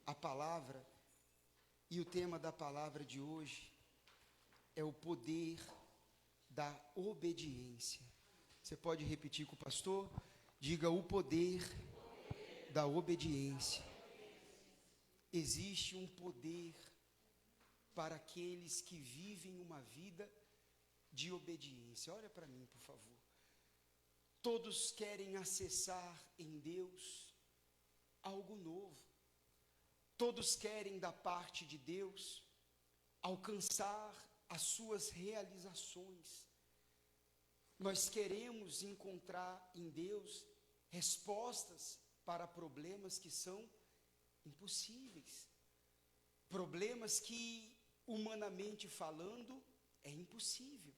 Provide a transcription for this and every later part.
a palavra, e o tema da palavra de hoje é o poder da obediência. Você pode repetir com o pastor? Diga: o poder da obediência. Existe um poder para aqueles que vivem uma vida de obediência. Olha para mim, por favor. Todos querem acessar em Deus algo novo. Todos querem da parte de Deus alcançar as suas realizações. Nós queremos encontrar em Deus respostas para problemas que são impossíveis. Problemas que, humanamente falando, é impossível.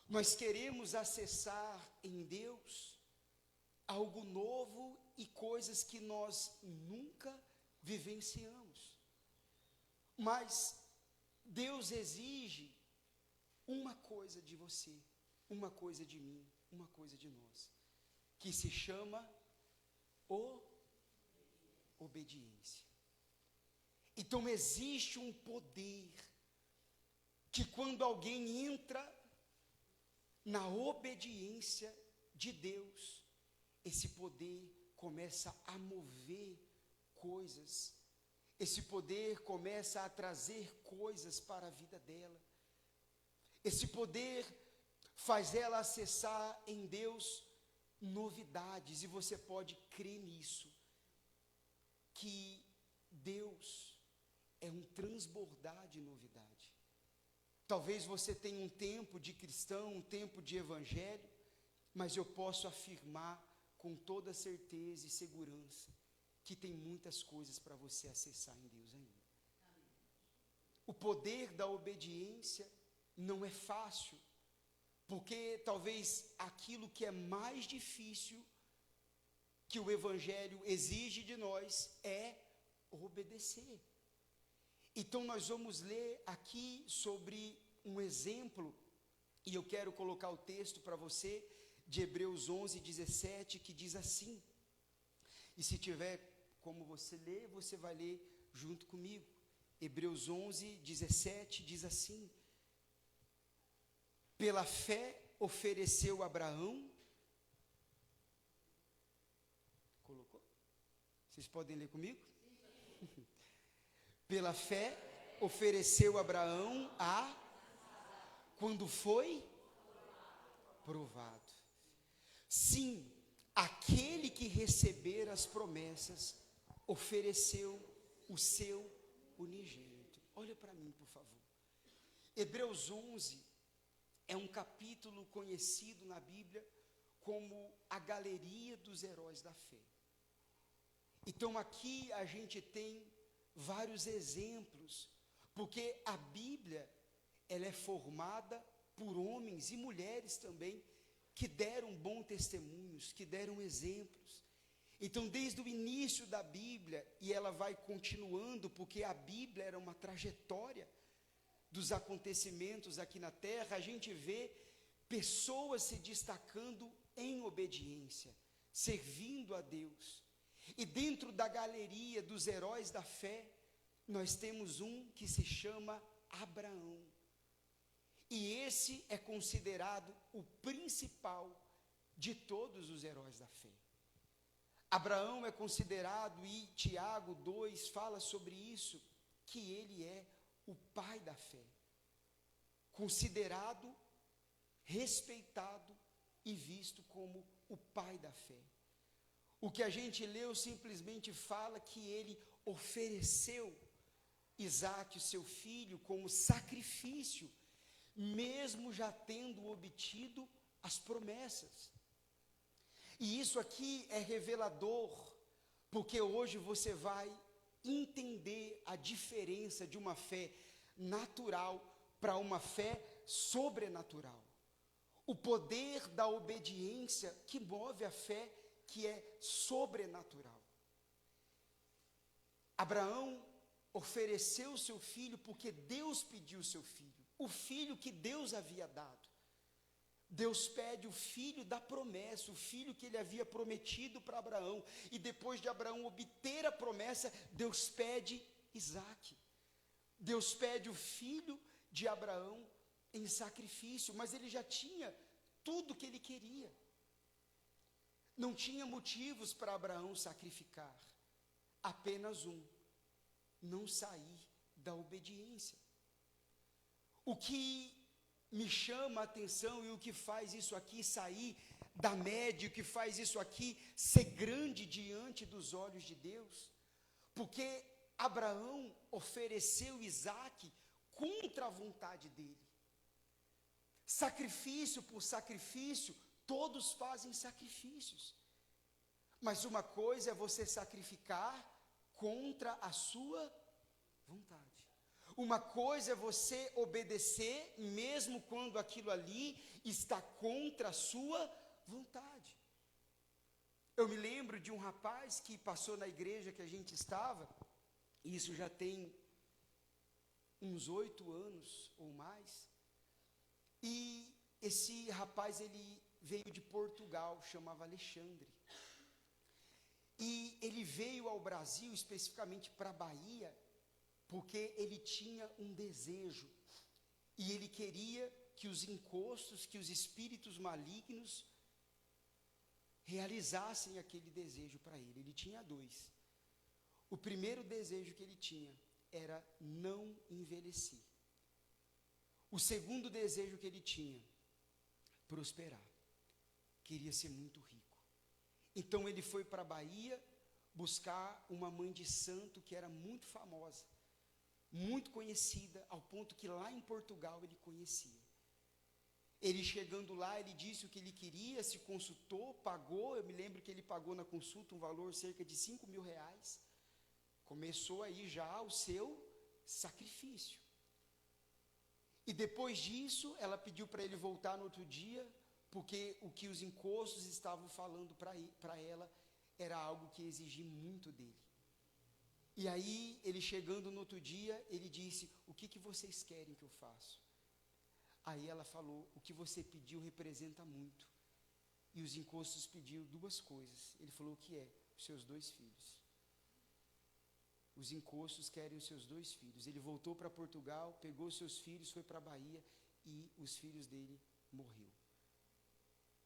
Nós queremos acessar em Deus algo novo e coisas que nós nunca vivenciamos. Mas Deus exige uma coisa de você, uma coisa de mim, uma coisa de nós, que se chama obediência. Então existe um poder que, quando alguém entra na obediência de Deus, esse poder começa a mover coisas, esse poder começa a trazer coisas para a vida dela, esse poder faz ela acessar em Deus novidades, e você pode crer nisso, que Deus é um transbordar de novidade. Talvez você tenha um tempo de cristão, um tempo de evangelho, mas eu posso afirmar com toda certeza e segurança que tem muitas coisas para você acessar em Deus ainda. O poder da obediência não é fácil, porque talvez aquilo que é mais difícil que o evangelho exige de nós é obedecer. Então nós vamos ler aqui sobre um exemplo, e eu quero colocar o texto para você, de Hebreus 11:17, que diz assim, e se tiver como você ler, você vai ler junto comigo. Hebreus 11:17 diz assim: pela fé ofereceu Abraão, colocou? Vocês podem ler comigo? Pela fé ofereceu Abraão quando foi provado. Sim, aquele que receber as promessas ofereceu o seu unigênito. Olha para mim, por favor. Hebreus 11 é um capítulo conhecido na Bíblia como a galeria dos heróis da fé. Então aqui a gente tem vários exemplos, porque a Bíblia, ela é formada por homens e mulheres também, que deram bons testemunhos, que deram exemplos. Então desde o início da Bíblia, e ela vai continuando, porque a Bíblia era uma trajetória dos acontecimentos aqui na terra, a gente vê pessoas se destacando em obediência, servindo a Deus. E dentro da galeria dos heróis da fé, nós temos um que se chama Abraão. E esse é considerado o principal de todos os heróis da fé. Abraão é considerado, e Tiago 2 fala sobre isso, que ele é o pai da fé. Considerado, respeitado e visto como o pai da fé. O que a gente leu simplesmente fala que ele ofereceu Isaque, o seu filho, como sacrifício, mesmo já tendo obtido as promessas. E isso aqui é revelador, porque hoje você vai entender a diferença de uma fé natural para uma fé sobrenatural. O poder da obediência que move a fé, que é sobrenatural. Abraão ofereceu seu filho porque Deus pediu seu filho, o filho que Deus havia dado. Deus pede o filho da promessa, o filho que ele havia prometido para Abraão, e depois de Abraão obter a promessa, Deus pede Isaque. Deus pede o filho de Abraão em sacrifício, mas ele já tinha tudo que ele queria. Não tinha motivos para Abraão sacrificar, apenas um: não sair da obediência. O que me chama a atenção e o que faz isso aqui sair da média, o que faz isso aqui ser grande diante dos olhos de Deus, porque Abraão ofereceu Isaque contra a vontade dele. Sacrifício por sacrifício, todos fazem sacrifícios, mas uma coisa é você sacrificar contra a sua vontade. Uma coisa é você obedecer, mesmo quando aquilo ali está contra a sua vontade. Eu me lembro de um rapaz que passou na igreja que a gente estava, e isso já tem uns 8 anos ou mais, e esse rapaz, ele veio de Portugal, chamava Alexandre, e ele veio ao Brasil, especificamente para a Bahia, porque ele tinha um desejo, e ele queria que os encostos, que os espíritos malignos realizassem aquele desejo para ele. Ele tinha 2. O primeiro desejo que ele tinha era não envelhecer. O segundo desejo que ele tinha, prosperar. Queria ser muito rico. Então ele foi para a Bahia buscar uma mãe de santo que era muito famosa, muito conhecida, ao ponto que lá em Portugal ele conhecia. Ele chegando lá, ele disse o que ele queria, se consultou, pagou. Eu me lembro que ele pagou na consulta um valor cerca de 5.000 reais. Começou aí já o seu sacrifício. E depois disso, ela pediu para ele voltar no outro dia, porque o que os encostos estavam falando para ela era algo que exigia muito dele. E aí, ele chegando no outro dia, ele disse: o que vocês querem que eu faça? Aí ela falou: o que você pediu representa muito. E os encostos pediu 2 coisas. Ele falou: o que é? Os seus 2 filhos. Os encostos querem os seus 2 filhos. Ele voltou para Portugal, pegou os seus filhos, foi para a Bahia, e os filhos dele morreu.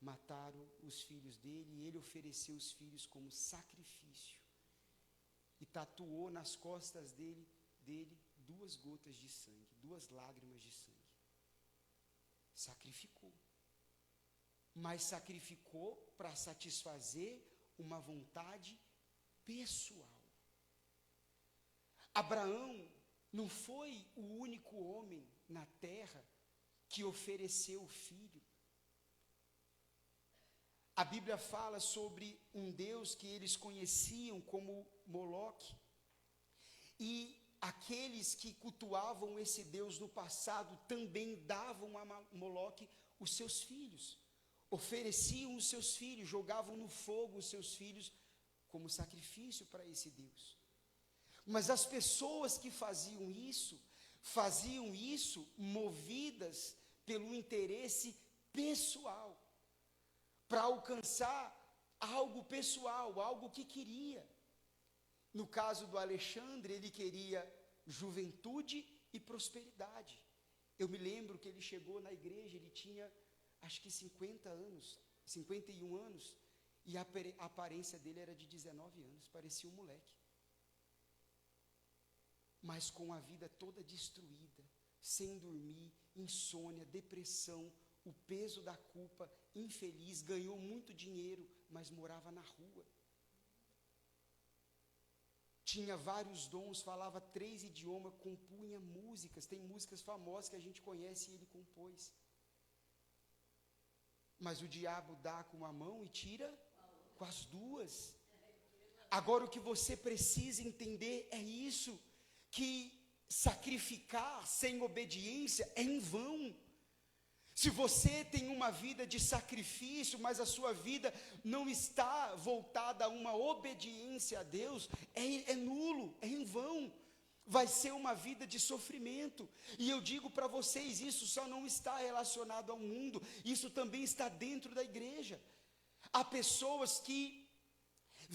Mataram os filhos dele, e ele ofereceu os filhos como sacrifício. E tatuou nas costas dele 2 gotas de sangue, 2 lágrimas de sangue. Sacrificou. Mas sacrificou para satisfazer uma vontade pessoal. Abraão não foi o único homem na terra que ofereceu o filho. A Bíblia fala sobre um Deus que eles conheciam como Moloque, e aqueles que cultuavam esse Deus no passado também davam a Moloque os seus filhos, ofereciam os seus filhos, jogavam no fogo os seus filhos como sacrifício para esse Deus. Mas as pessoas que faziam isso movidas pelo interesse pessoal, para alcançar algo pessoal, algo que queria. No caso do Alexandre, ele queria juventude e prosperidade. Eu me lembro que ele chegou na igreja, ele tinha acho que 50 anos, 51 anos, e a aparência dele era de 19 anos, parecia um moleque. Mas com a vida toda destruída, sem dormir, insônia, depressão, o peso da culpa, infeliz, ganhou muito dinheiro, mas morava na rua. Tinha vários dons, falava 3 idiomas, compunha músicas, tem músicas famosas que a gente conhece e ele compôs. Mas o diabo dá com uma mão e tira com as 2. Agora o que você precisa entender é isso, que sacrificar sem obediência é em vão. Se você tem uma vida de sacrifício, mas a sua vida não está voltada a uma obediência a Deus, é nulo, é em vão. vai ser uma vida de sofrimento. E eu digo para vocês, isso só não está relacionado ao mundo, isso também está dentro da igreja. Há pessoas que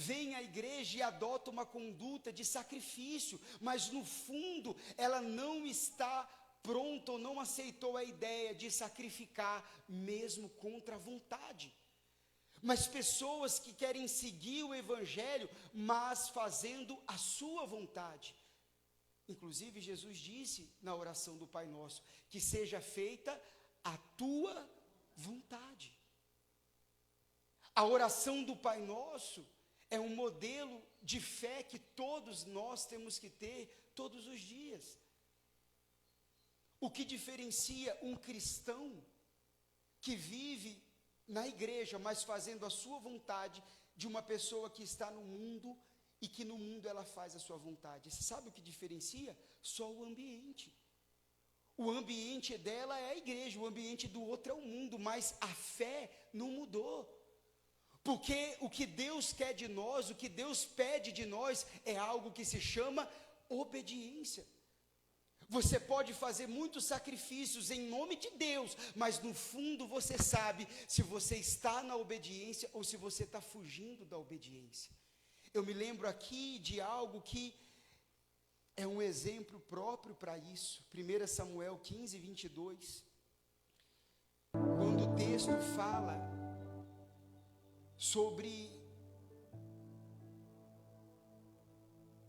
vêm à igreja e adotam uma conduta de sacrifício, mas no fundo ela não está pronta ou não aceitou a ideia de sacrificar mesmo contra a vontade. Mas pessoas que querem seguir o evangelho, mas fazendo a sua vontade. Inclusive Jesus disse na oração do Pai Nosso, que seja feita a tua vontade. A oração do Pai Nosso é um modelo de fé que todos nós temos que ter todos os dias. O que diferencia um cristão que vive na igreja, mas fazendo a sua vontade, de uma pessoa que está no mundo e que no mundo ela faz a sua vontade? Você sabe o que diferencia? Só o ambiente. O ambiente dela é a igreja, o ambiente do outro é o mundo, mas a fé não mudou. Porque o que Deus quer de nós, o que Deus pede de nós, é algo que se chama obediência. Você pode fazer muitos sacrifícios em nome de Deus, mas no fundo você sabe se você está na obediência ou se você está fugindo da obediência. Eu me lembro aqui de algo que é um exemplo próprio para isso. 1 Samuel 15, 22. Quando o texto fala sobre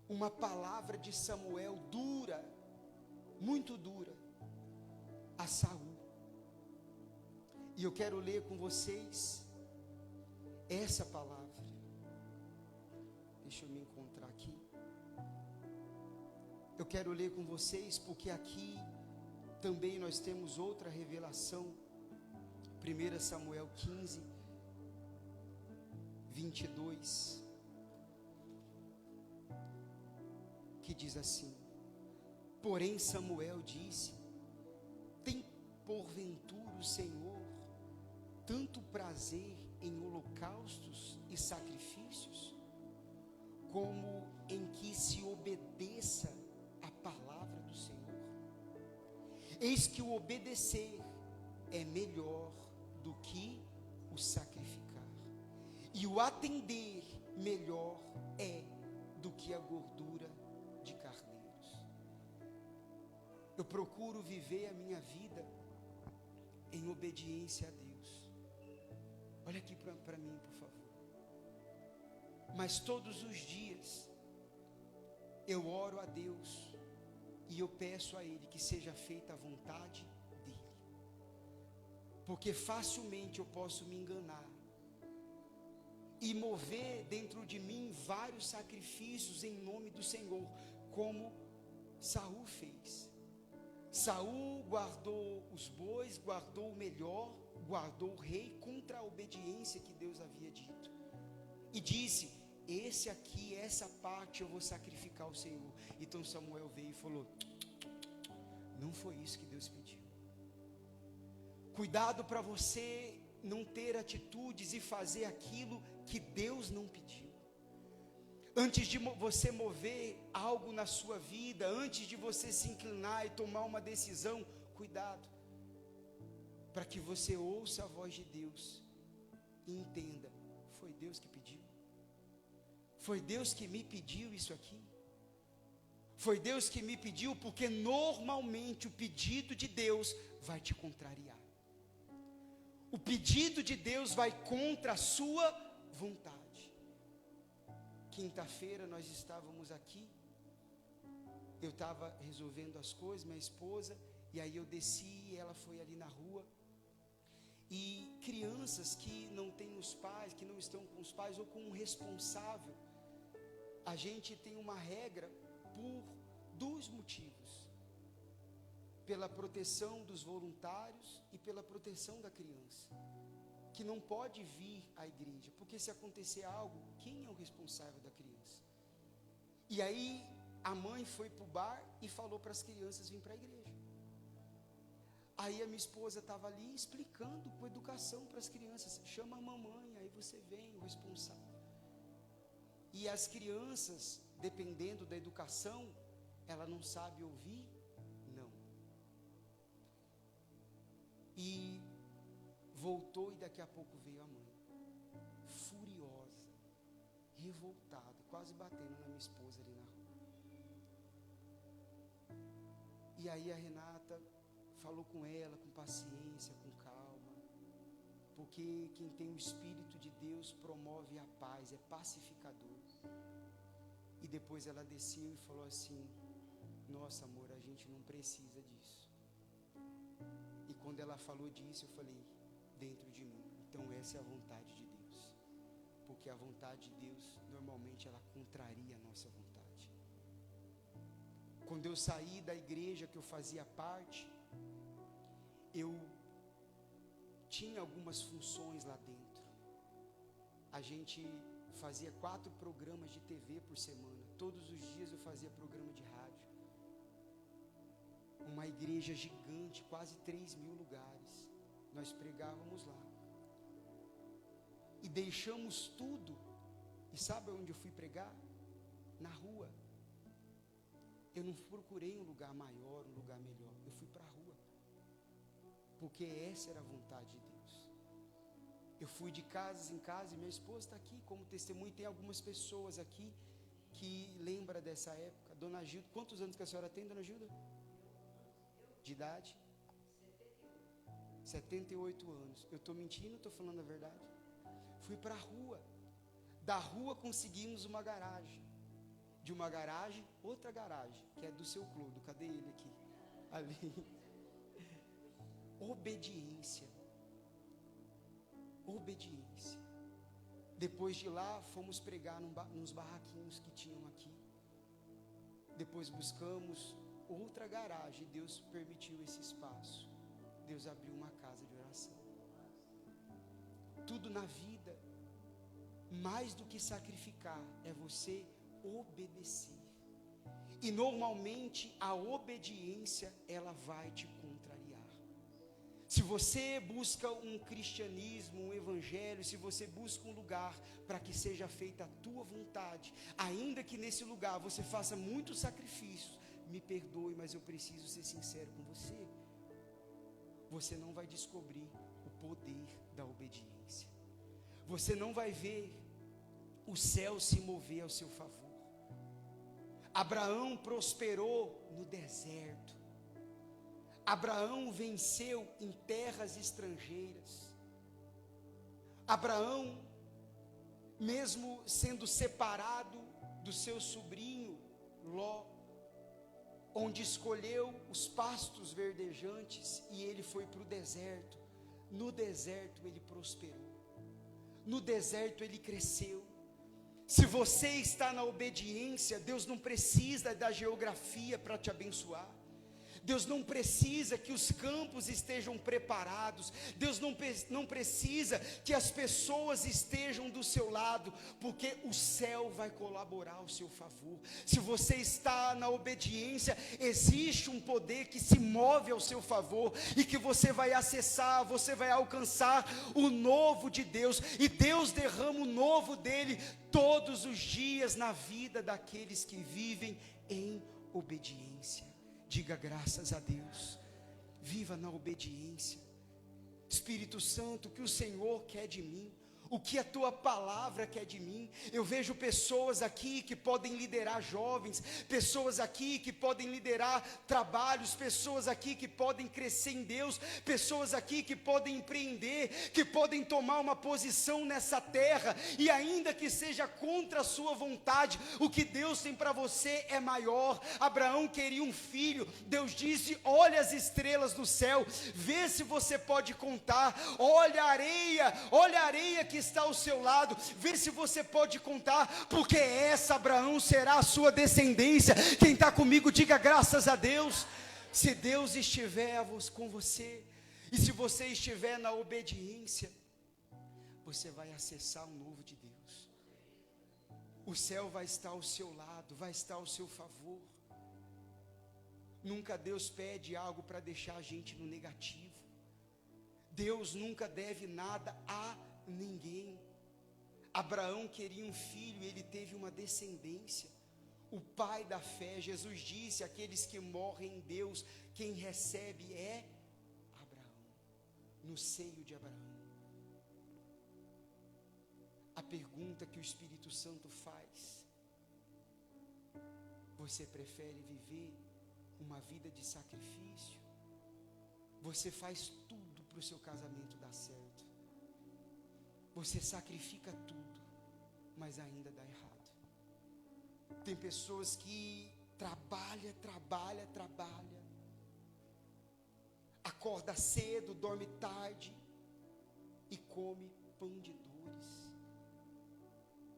uma palavra de Samuel dura, muito dura, a Saul. E eu quero ler com vocês essa palavra. Deixa eu me encontrar aqui. Eu quero ler com vocês porque aqui também nós temos outra revelação. 1 Samuel 15, 22, que diz assim: porém Samuel disse: tem porventura o Senhor tanto prazer em holocaustos e sacrifícios, como em que se obedeça a palavra do Senhor? Eis que o obedecer é melhor do que o sacrificar, e o atender melhor é do que a gordura de carneiros. Eu procuro viver a minha vida em obediência a Deus. Olha aqui para mim, por favor. Mas todos os dias eu oro a Deus e eu peço a Ele que seja feita a vontade dEle, porque facilmente eu posso me enganar e mover dentro de mim vários sacrifícios em nome do Senhor, como Saul fez. Saul guardou os bois, guardou o melhor, guardou o rei contra a obediência que Deus havia dito, e disse: esse aqui, essa parte eu vou sacrificar ao Senhor. Então Samuel veio e falou: não foi isso que Deus pediu. Cuidado para você não ter atitudes e fazer aquilo que Deus não pediu. Antes de você mover algo na sua vida, antes de você se inclinar e tomar uma decisão, cuidado, para que você ouça a voz de Deus e entenda: foi Deus que pediu? Foi Deus que me pediu isso aqui? Foi Deus que me pediu? Porque normalmente o pedido de Deus vai te contrariar. O pedido de Deus vai contra a sua vontade. Quinta-feira nós estávamos aqui, eu estava resolvendo as coisas, minha esposa, e aí eu desci, ela foi ali na rua, e crianças que não têm os pais, que não estão com os pais ou com um responsável, a gente tem uma regra por dois motivos: pela proteção dos voluntários e pela proteção da criança, que não pode vir à igreja, porque se acontecer algo, quem é o responsável da criança? E aí a mãe foi para o bar e falou para as crianças virem para a igreja. Aí a minha esposa estava ali explicando com educação para as crianças: chama a mamãe, aí você vem, o responsável. E as crianças, dependendo da educação, ela não sabe ouvir não. E voltou, e daqui a pouco veio a mãe, furiosa, revoltada, quase batendo na minha esposa ali na rua. E aí a Renata falou com ela, com paciência, com calma, porque quem tem o Espírito de Deus promove a paz, é pacificador. E depois ela desceu e falou assim: nossa, amor, a gente não precisa disso. E quando ela falou disso, eu falei dentro de mim: então essa é a vontade de Deus, porque a vontade de Deus normalmente ela contraria a nossa vontade. Quando eu saí da igreja que eu fazia parte, eu tinha algumas funções lá dentro. A gente fazia 4 programas de TV por semana. Todos os dias eu fazia programa de rádio. Uma igreja gigante, quase 3.000 lugares. Nós pregávamos lá. E deixamos tudo. E sabe onde eu fui pregar? Na rua. Eu não procurei um lugar maior, um lugar melhor. Eu fui para a rua. Porque essa era a vontade de Deus. Eu fui de casa em casa, e minha esposa está aqui como testemunha. Tem algumas pessoas aqui que lembram dessa época. Dona Gilda, quantos anos que a senhora tem, Dona Gilda? De idade? 78 anos. Eu estou mentindo ou estou falando a verdade? Fui para a rua. Da rua conseguimos uma garagem. De uma garagem, outra garagem, que é do seu Clodo. Cadê ele aqui? Ali. Obediência. Obediência. Depois de lá, fomos pregar nos barraquinhos que tinham aqui. Depois buscamos outra garagem. Deus permitiu esse espaço. Deus abriu uma casa de oração. Tudo na vida, mais do que sacrificar, é você obedecer. E normalmente a obediência, ela vai te contrariar. Se você busca um cristianismo, um evangelho, se você busca um lugar para que seja feita a tua vontade, ainda que nesse lugar você faça muitos sacrifícios, me perdoe, mas eu preciso ser sincero com você, você não vai descobrir o poder da obediência. Você não vai ver o céu se mover ao seu favor. Abraão prosperou no deserto. Abraão venceu em terras estrangeiras. Abraão, mesmo sendo separado do seu sobrinho Ló, onde escolheu os pastos verdejantes, e ele foi para o deserto. No deserto ele prosperou. No deserto ele cresceu. Se você está na obediência, Deus não precisa da geografia para te abençoar. Deus não precisa que os campos estejam preparados. Deus não precisa que as pessoas estejam do seu lado, porque o céu vai colaborar ao seu favor. Se você está na obediência, existe um poder que se move ao seu favor, e que você vai acessar, você vai alcançar o novo de Deus, e Deus derrama o novo dele todos os dias na vida daqueles que vivem em obediência. Diga graças a Deus. Viva na obediência. Espírito Santo, o que o Senhor quer de mim? O que a tua palavra quer de mim? Eu vejo pessoas aqui que podem liderar jovens, pessoas aqui que podem liderar trabalhos, pessoas aqui que podem crescer em Deus, pessoas aqui que podem empreender, que podem tomar uma posição nessa terra, e ainda que seja contra a sua vontade, o que Deus tem para você é maior. Abraão queria um filho. Deus disse: olha as estrelas do céu, vê se você pode contar. Olha a areia que está ao seu lado, vê se você pode contar, porque essa, Abraão, será a sua descendência. Quem está comigo, diga graças a Deus. Se Deus estiver com você, e se você estiver na obediência, você vai acessar o novo de Deus. O céu vai estar ao seu lado, vai estar ao seu favor. Nunca Deus pede algo para deixar a gente no negativo. Deus nunca deve nada a ninguém. Abraão queria um filho, e ele teve uma descendência. o pai da fé. Jesus disse: aqueles que morrem em Deus, quem recebe é Abraão, no seio de Abraão. A pergunta que o Espírito Santo faz: você prefere viver uma vida de sacrifício? Você faz tudo para o seu casamento dar certo. Você sacrifica tudo, mas ainda dá errado. Tem pessoas que trabalha, acorda cedo, dorme tarde e come pão de dores.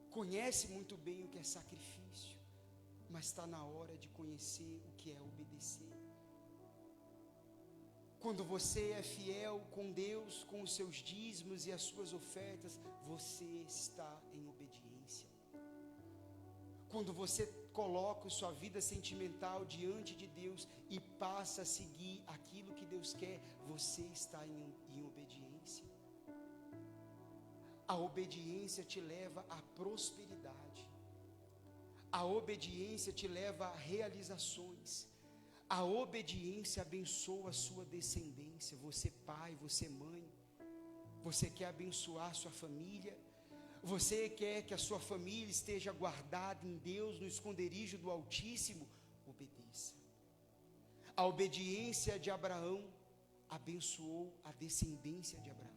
Conhece muito bem o que é sacrifício, mas está na hora de conhecer o que é obedecer. Quando você é fiel com Deus, com os seus dízimos e as suas ofertas, você está em obediência. Quando você coloca sua vida sentimental diante de Deus e passa a seguir aquilo que Deus quer, você está em obediência. A obediência te leva à prosperidade. A obediência te leva a realizações. A obediência abençoa a sua descendência. Você pai, você mãe, você quer abençoar a sua família, você quer que a sua família esteja guardada em Deus, no esconderijo do Altíssimo, obedeça. A obediência de Abraão abençoou a descendência de Abraão.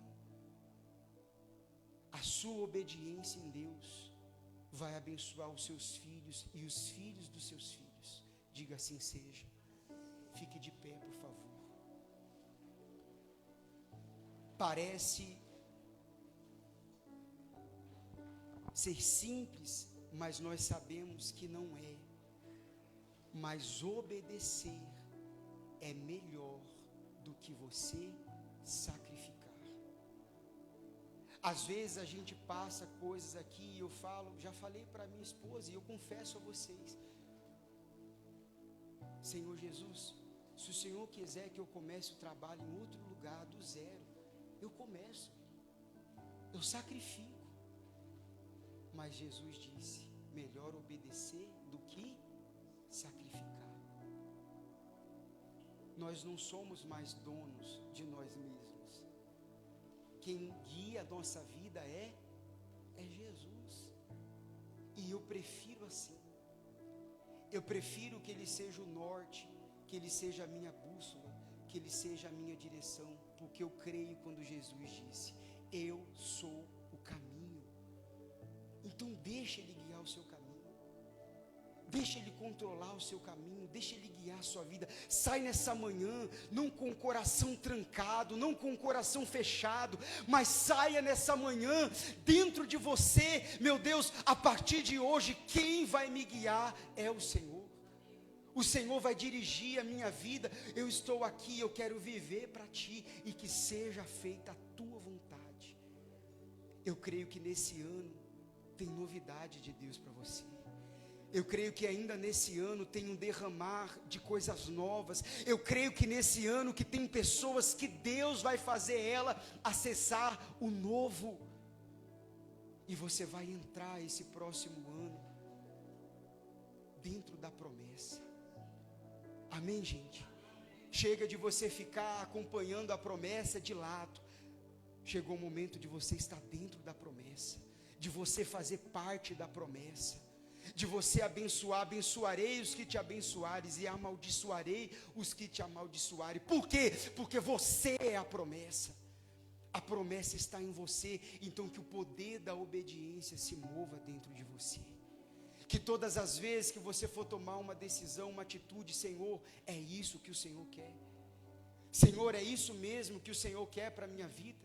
A sua obediência em Deus vai abençoar os seus filhos e os filhos dos seus filhos. Diga assim seja. Fique de pé, por favor. Parece ser simples, mas nós sabemos que não é. Mas obedecer é melhor do que você sacrificar. Às vezes a gente passa coisas aqui e eu falo, já falei para minha esposa e eu confesso a vocês: Senhor Jesus, se o Senhor quiser que eu comece o trabalho em outro lugar, do zero, eu começo, eu sacrifico. Mas Jesus disse: melhor obedecer do que sacrificar. Nós não somos mais donos de nós mesmos. Quem guia a nossa vida é Jesus. E eu prefiro assim. Eu prefiro que Ele seja o norte, que Ele seja a minha bússola, que Ele seja a minha direção, porque eu creio quando Jesus disse: eu sou o caminho. Então deixa Ele guiar o seu caminho, deixa Ele controlar o seu caminho, deixa Ele guiar a sua vida. Sai nessa manhã, não com o coração trancado, não com o coração fechado, mas saia nessa manhã, dentro de você, meu Deus, a partir de hoje, quem vai me guiar é o Senhor. O Senhor vai dirigir a minha vida. Eu estou aqui, eu quero viver para Ti, e que seja feita a Tua vontade. Eu creio que nesse ano tem novidade de Deus para você. Eu creio que ainda nesse ano tem um derramar de coisas novas. Eu creio que nesse ano que tem pessoas que Deus vai fazer ela acessar o novo. E você vai entrar esse próximo ano dentro da promessa. Amém, gente? Chega de você ficar acompanhando a promessa de lado. Chegou o momento de você estar dentro da promessa, de você fazer parte da promessa, de você abençoar. Abençoarei os que te abençoares e amaldiçoarei os que te amaldiçoarem. Por quê? Porque você é a promessa. A promessa está em você. Então que o poder da obediência se mova dentro de você. Que todas as vezes que você for tomar uma decisão, uma atitude: Senhor, é isso que o Senhor quer. Senhor, é isso mesmo que o Senhor quer para a minha vida.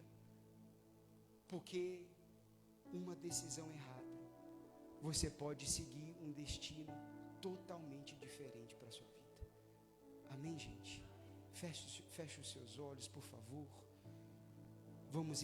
Porque uma decisão errada, você pode seguir um destino totalmente diferente para a sua vida. Amém, gente? Feche os seus olhos, por favor. Vamos